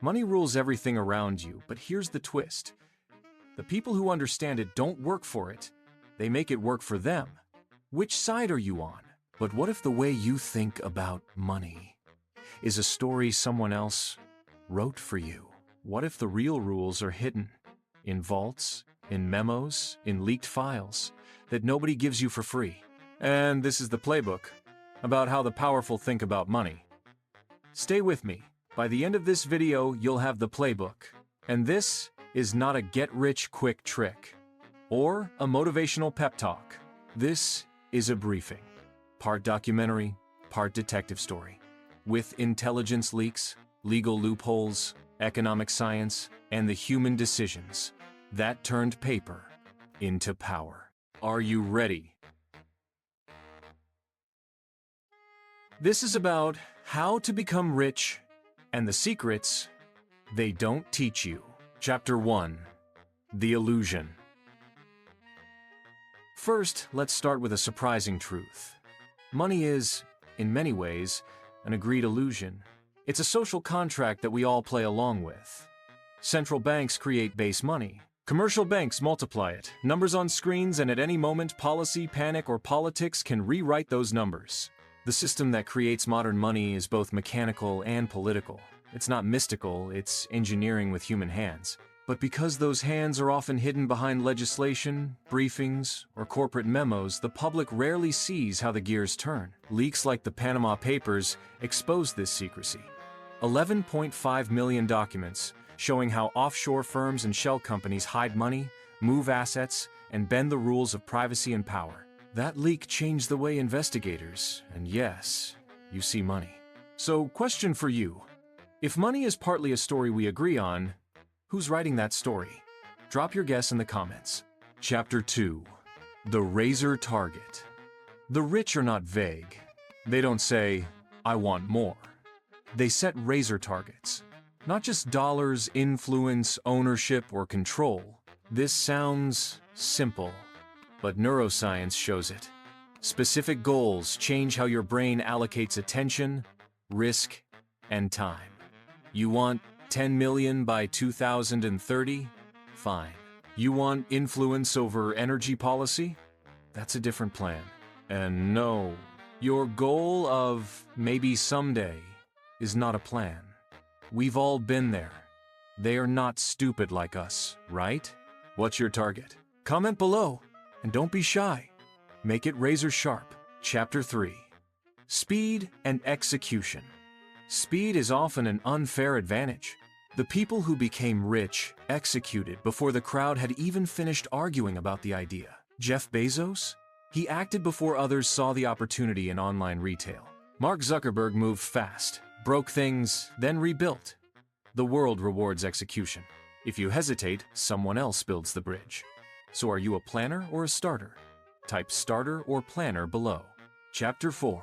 Money rules everything around you, but here's the twist. The people who understand it don't work for it. They make it work for them. Which side are you on? But what if the way you think about money is a story someone else wrote for you? What if the real rules are hidden in vaults, in memos, in leaked files that nobody gives you for free? And this is the playbook about how the powerful think about money. Stay with me. By the end of this video, you'll have the playbook. And this is not a get-rich-quick trick or a motivational pep talk. This is a briefing. Part documentary, part detective story. With intelligence leaks, legal loopholes, economic science, and the human decisions that turned paper into power. Are you ready? This is about how to become rich and the secrets they don't teach you. Chapter 1. The Illusion. First, let's start with a surprising truth. Money is, in many ways, an agreed illusion. It's a social contract that we all play along with. Central banks create base money. Commercial banks multiply it. Numbers on screens, and at any moment, policy, panic, or politics can rewrite those numbers. The system that creates modern money is both mechanical and political. It's not mystical, it's engineering with human hands. But because those hands are often hidden behind legislation, briefings, or corporate memos, the public rarely sees how the gears turn. Leaks like the Panama Papers expose this secrecy. 11.5 million documents showing how offshore firms and shell companies hide money, move assets, and bend the rules of privacy and power. That leak changed the way investigators, and yes, you see money. So, question for you. If money is partly a story we agree on, who's writing that story? Drop your guess in the comments. Chapter 2. The Razor Target. The rich are not vague. They don't say, "I want more." They set razor targets. Not just dollars, influence, ownership, or control. This sounds simple, but neuroscience shows it. Specific goals change how your brain allocates attention, risk, and time. You want 10 million by 2030? Fine. You want influence over energy policy? That's a different plan. And no, your goal of maybe someday is not a plan. We've all been there. They are not stupid like us, right? What's your target? Comment below, and don't be shy. Make it razor sharp. Chapter 3. Speed and execution. Speed is often an unfair advantage. The people who became rich executed before the crowd had even finished arguing about the idea. Jeff Bezos? He acted before others saw the opportunity in online retail. Mark Zuckerberg moved fast, broke things, then rebuilt. The world rewards execution. If you hesitate, someone else builds the bridge. So are you a planner or a starter? Type starter or planner below. Chapter 4.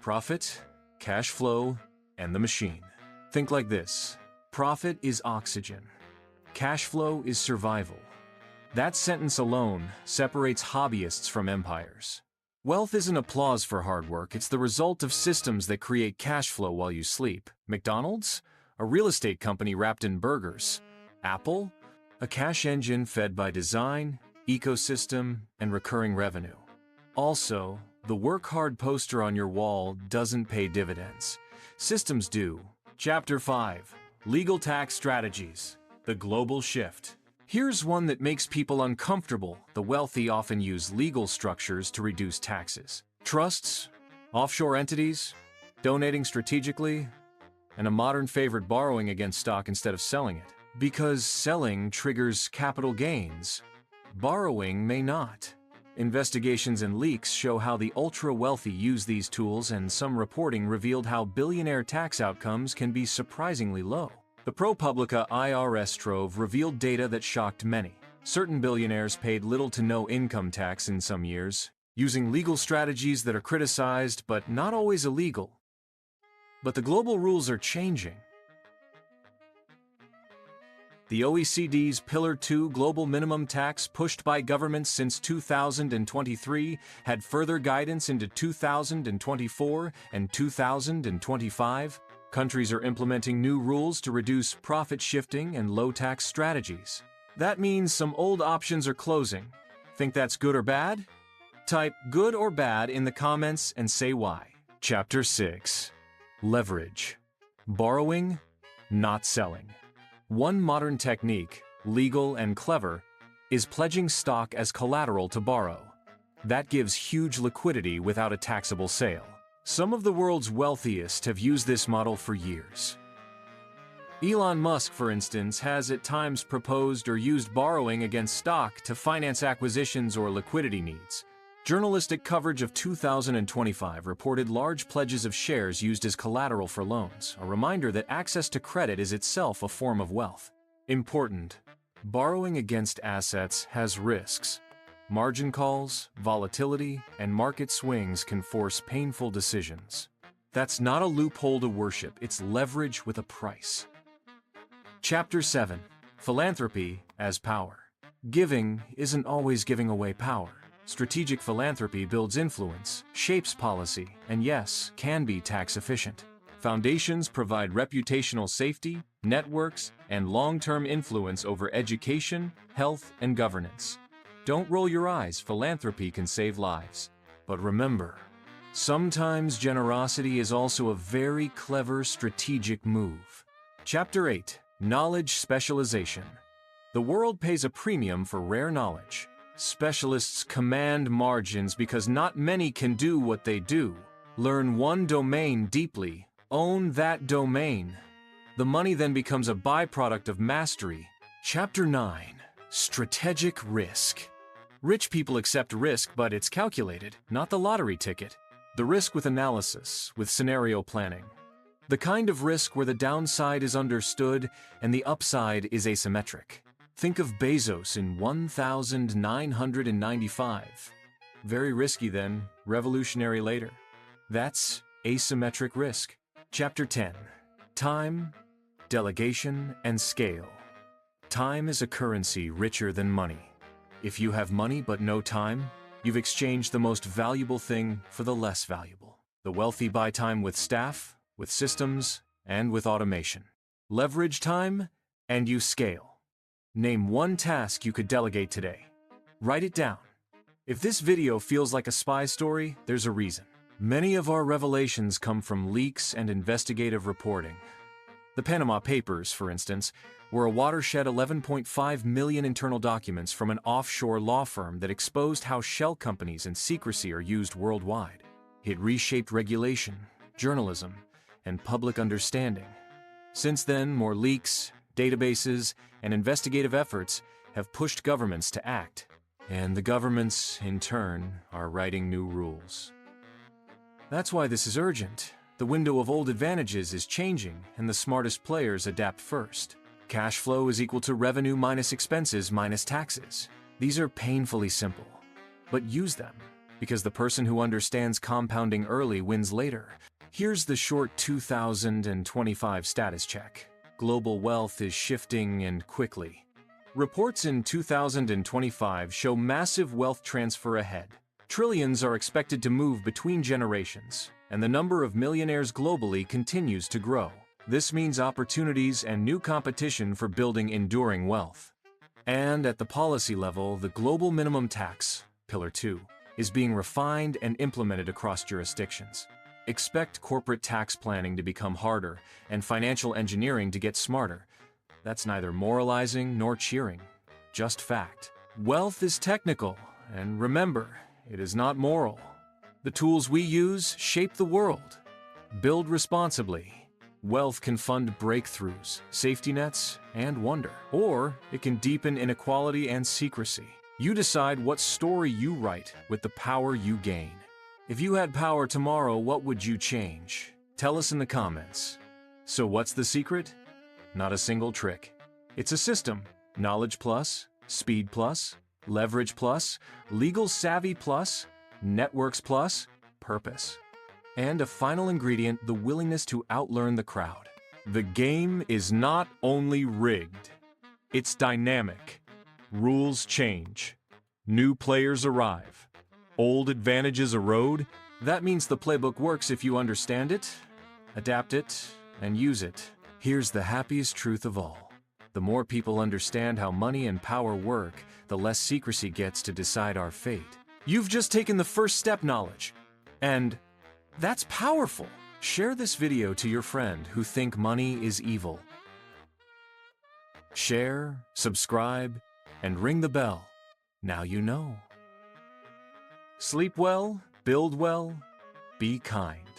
Profit, cash flow, and the machine. Think like this. Profit is oxygen. Cash flow is survival. That sentence alone separates hobbyists from empires. Wealth isn't applause for hard work, it's the result of systems that create cash flow while you sleep. McDonald's? A real estate company wrapped in burgers. Apple? A cash engine fed by design, ecosystem, and recurring revenue. Also, the work hard poster on your wall doesn't pay dividends. Systems do. Chapter 5. Legal tax strategies. The global shift. Here's one that makes people uncomfortable. The wealthy often use legal structures to reduce taxes. Trusts, offshore entities, donating strategically, and a modern favorite, borrowing against stock instead of selling it. Because selling triggers capital gains, borrowing may not. Investigations and leaks show how the ultra-wealthy use these tools, and some reporting revealed how billionaire tax outcomes can be surprisingly low. The ProPublica IRS trove revealed data that shocked many. Certain billionaires paid little to no income tax in some years, using legal strategies that are criticized but not always illegal. But the global rules are changing. The OECD's Pillar 2 global minimum tax, pushed by governments since 2023, had further guidance into 2024 and 2025. Countries are implementing new rules to reduce profit shifting and low-tax strategies. That means some old options are closing. Think that's good or bad? Type good or bad in the comments and say why. Chapter 6. Leverage. Borrowing, not selling. One modern technique, legal and clever, is pledging stock as collateral to borrow. That gives huge liquidity without a taxable sale. Some of the world's wealthiest have used this model for years. Elon Musk, for instance, has at times proposed or used borrowing against stock to finance acquisitions or liquidity needs. Journalistic coverage of 2025 reported large pledges of shares used as collateral for loans, a reminder that access to credit is itself a form of wealth. Important: borrowing against assets has risks. Margin calls, volatility, and market swings can force painful decisions. That's not a loophole to worship, it's leverage with a price. Chapter 7. Philanthropy-as-power. Giving isn't always giving away power. Strategic philanthropy builds influence, shapes policy, and yes, can be tax efficient. Foundations provide reputational safety, networks, and long-term influence over education, health, and governance. Don't roll your eyes, philanthropy can save lives. But remember, sometimes generosity is also a very clever strategic move. Chapter 8. Knowledge specialization. The world pays a premium for rare knowledge. Specialists command margins because not many can do what they do. Learn one domain deeply, own that domain. The money then becomes a byproduct of mastery. Chapter 9. Strategic risk. Rich people accept risk, but it's calculated, not the lottery ticket. The risk with analysis, with scenario planning. The kind of risk where the downside is understood and the upside is asymmetric. Think of Bezos in 1995. Very risky then, revolutionary later. That's asymmetric risk. Chapter 10. Time, delegation, and scale. Time is a currency richer than money. If you have money but no time, you've exchanged the most valuable thing for the less valuable. The wealthy buy time with staff, with systems, and with automation. Leverage time, and you scale. Name one task you could delegate today. Write it down. If this video feels like a spy story, there's a reason. Many of our revelations come from leaks and investigative reporting. The Panama Papers, for instance, were a watershed 11.5 million internal documents from an offshore law firm that exposed how shell companies and secrecy are used worldwide. It reshaped regulation, journalism, and public understanding. Since then, more leaks, databases, and investigative efforts have pushed governments to act. And the governments, in turn, are writing new rules. That's why this is urgent. The window of old advantages is changing, and the smartest players adapt first. Cash flow is equal to revenue minus expenses minus taxes. These are painfully simple. But use them, because the person who understands compounding early wins later. Here's the short 2025 status check. Global wealth is shifting and quickly. Reports in 2025 show massive wealth transfer ahead. Trillions are expected to move between generations, and the number of millionaires globally continues to grow. This means opportunities and new competition for building enduring wealth. And at the policy level, the global minimum tax, Pillar 2, is being refined and implemented across jurisdictions. Expect corporate tax planning to become harder and financial engineering to get smarter. That's neither moralizing nor cheering, just fact. Wealth is technical, and remember, it is not moral. The tools we use shape the world. Build responsibly. Wealth can fund breakthroughs, safety nets, and wonder. Or it can deepen inequality and secrecy. You decide what story you write with the power you gain. If you had power tomorrow, what would you change? Tell us in the comments. So what's the secret? Not a single trick. It's a system. Knowledge plus, speed plus, leverage plus, legal savvy plus, networks plus, purpose. And a final ingredient, the willingness to outlearn the crowd. The game is not only rigged, it's dynamic. Rules change. New players arrive. Old advantages erode. That means the playbook works if you understand it, adapt it, and use it. Here's the happiest truth of all. The more people understand how money and power work, the less secrecy gets to decide our fate. You've just taken the first step, knowledge. And that's powerful. Share this video to your friend who think money is evil. Share, subscribe, and ring the bell. Now you know. Sleep well, build well, be kind.